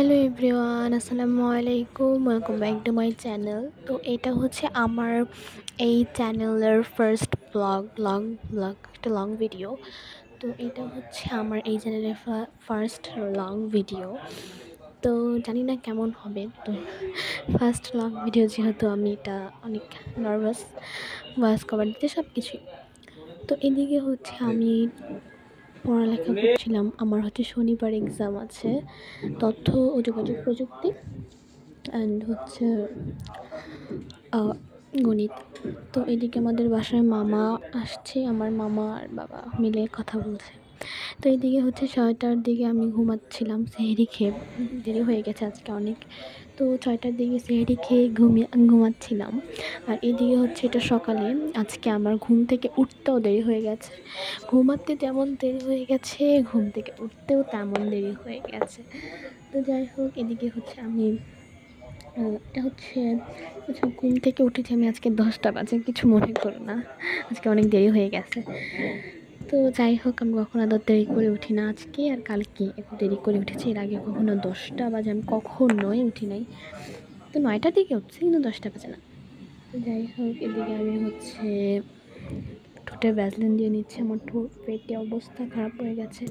Hello everyone, আসসালামু আলাইকুম। Welcome back to my channel. তো এটা হচ্ছে আমার এই চ্যানেলের ফার্স্ট ব্লগ একটা লং ভিডিও। তো এটা হচ্ছে আমার এই চ্যানেলের ফার্স্ট লং ভিডিও। তো জানি না কেমন হবে। তো ফার্স্ট লং ভিডিও যেহেতু আমি এটা অনেক নার্ভাস ভয়েস কভার দিতে সব কিছুই। তো এদিকে হচ্ছে আমি পড়ালেখা করছিলাম। আমার হচ্ছে শনিবার এক্সাম আছে, তথ্য ও যোগাযোগ প্রযুক্তি অ্যান্ড হচ্ছে গণিত। তো এদিকে আমাদের বাসায় মামা আসছে, আমার মামা আর বাবা মিলে কথা বলছে। তো এদিকে হচ্ছে 6টার দিকে আমি ঘুমাচ্ছিলাম, সেহরি খেয়ে দেরি হয়ে গেছে আজকে অনেক। তো 6টার দিকে সেহরি খেয়ে ঘুমাচ্ছিলাম। আর এদিকে হচ্ছে এটা সকালে, আজকে আমার ঘুম থেকে উঠতেও দেরি হয়ে গেছে। ঘুমাতে যেমন দেরি হয়ে গেছে, ঘুম থেকে উঠতেও তেমন দেরি হয়ে গেছে। তো যাই হোক, এদিকে হচ্ছে আমি এটা হচ্ছে ঘুম থেকে উঠেছি আমি আজকে 10টা বাজে, কিছু মনে করো না, আজকে অনেক দেরি হয়ে গেছে। তো যাই হোক, আমি কখনো এত দেরি করে উঠি না, আজকে আর কালকে একটু দেরি করে উঠেছি। এর আগে কখনো 10টা বাজে আমি কখনোই উঠি নাই। তো 9টার দিকে উঠছি, কিন্তু 10টা বাজে না। তো যাই হোক, এদিকে আমি হচ্ছে ঠোঁটে ভ্যাসলিন দিয়ে নিচ্ছি। আমার ঠোঁট পেটে অবস্থা খারাপ হয়ে গেছে।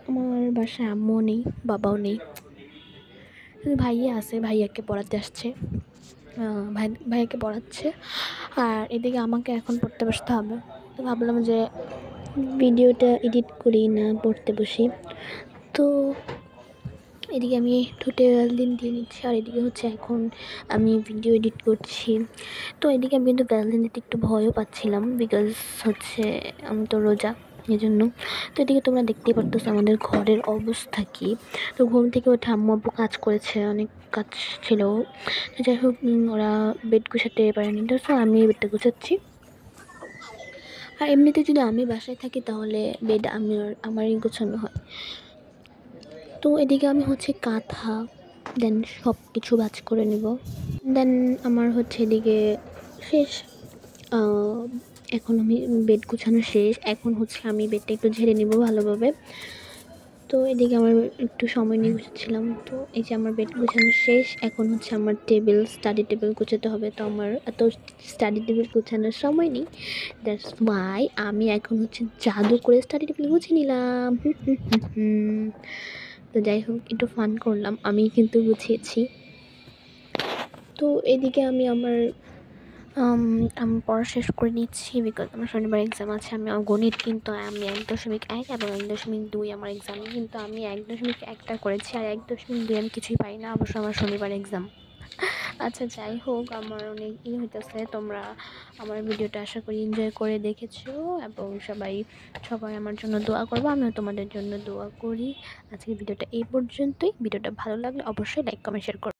আমার বাসায় আম্মুও নেই, বাবাও নেই, ভাইয়া আছে, ভাইয়াকে পড়াতে আসছে, ভাইয়াকে পড়াচ্ছে। আর এদিকে আমাকে এখন পড়তে বসতে হবে। তো ভাবলাম যে ভিডিওটা এডিট করি না, পড়তে বসি। তো এদিকে আমি ঠোঁটে ভ্যাসলিন দিয়ে নিচ্ছি, আর এদিকে হচ্ছে এখন আমি ভিডিও এডিট করছি। তো এদিকে আমি কিন্তু ভ্যাসলিন দিতে একটু ভয়ও পাচ্ছিলাম, বিকজ হচ্ছে আমি তো রোজা, এই জন্য। তো এদিকে তোমরা দেখতেই পারতেছো আমাদের ঘরের অবস্থা কী। তো ঘুম থেকে উঠে আম্মু আব্বু কাজ করেছে, অনেক কাজ ছিল। যাই হোক, ওরা বেড গুছাতে পারেনি, তো আমি বেডটা গুছাচ্ছি। আর এমনিতে যদি আমি বাসায় থাকি তাহলে বেড আমারই গোছানো হয়। তো এদিকে আমি হচ্ছে কাঁথা দেন সব কিছু ভাঁজ করে নেব। দেন আমার হচ্ছে এদিকে শেষ, এখন আমি বেড গুছানো শেষ। এখন হচ্ছে আমি বেডটা একটু ঝেড়ে নেব ভালোভাবে। তো এদিকে আমার একটু সময় নিয়ে গুছাচ্ছিলাম। তো এই যে আমার বেড গুছানো শেষ, এখন হচ্ছে আমার স্টাডি টেবিল গুছাতে হবে। তো আমার এত স্টাডি টেবিল গুছানোর সময় নেই, দ্যাটস ওয়াই আমি এখন হচ্ছে জাদু করে স্টাডি টেবিল গুছিয়ে নিলাম। তো যাই হোক, একটু ফান করলাম, আমি কিন্তু গুছিয়েছি। তো এদিকে আমি আমার পড়া শেষ করে নিচ্ছি, বিকজ আমার শনিবার এক্সাম আছে। আমি গণিত কিন্তু আমি 1.1 এবং 1.2 আমার এক্সাম, কিন্তু আমি 1.1টা করেছি, আর 1.2 আমি কিছুই পাই না। অবশ্য আমার শনিবার এক্সাম। আচ্ছা, যাই হোক, আমার অনেক হইতেছে। তোমরা আমার ভিডিওটা আশা করি এনজয় করে দেখেছো, এবং সবাই আমার জন্য দোয়া করবো, আমিও তোমাদের জন্য দোয়া করি। আজকের ভিডিওটা এই পর্যন্তই। ভিডিওটা ভালো লাগলে অবশ্যই লাইক কমেন্ট শেয়ার করো।